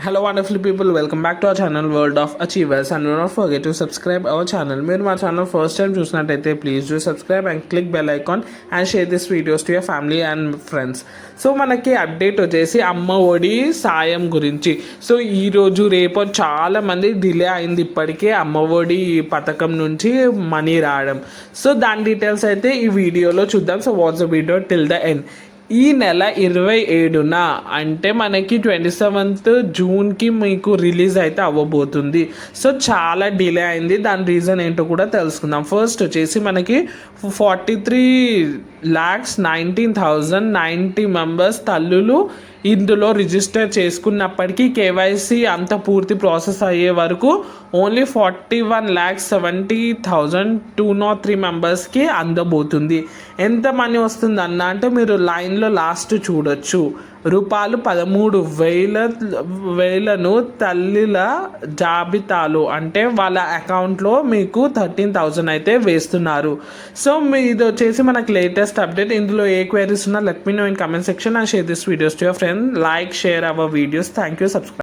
Hello wonderful people, welcome back to our channel World of Achievers and do not forget to subscribe our channel. మీరు మా channel first time చూసినట్టయితే please do subscribe and click bell icon and share this videos to your family and friends. So మనకి update వచ్చేసి అమ్మ ఒడి సాయం గురించి. So ఈరోజు రేపు చాలామంది డిలే అయింది ఇప్పటికే అమ్మ ఒడి పథకం నుంచి మనీ రావడం. సో దాని డీటెయిల్స్ అయితే ఈ వీడియోలో చూద్దాం. So what's the video till the end. ఈ నెల 27న అంటే మనకి 27th జూన్కి మీకు రిలీజ్ అయితే అవ్వబోతుంది. సో చాలా డిలే అయింది, దాని రీజన్ ఏంటో కూడా తెలుసుకుందాం. ఫస్ట్ వచ్చేసి మనకి 43,19,090 మెంబర్స్ తల్లులు ఇందులో రిజిస్టర్ చేసుకున్నప్పటికీ కేవైసీ అంత పూర్తి ప్రాసెస్ అయ్యే వరకు ఓన్లీ 41,70,203 మెంబర్స్కి అందబోతుంది. ఎంత మనీ వస్తుంది అంటే మీరు లైన్లో లాస్ట్ చూడొచ్చు. రూపాయలు 13,000ను తల్లిల జాబితాలో అంటే వాళ్ళ అకౌంట్లో మీకు 13,000 అయితే వేస్తున్నారు. సో ఇది వచ్చేసి మనకు లేటెస్ట్ అప్డేట్. ఇందులో ఏ క్వైరీస్ ఉన్నా let me know in comment section and share this videos to your friend. Like, share our videos. Thank you. Subscribe.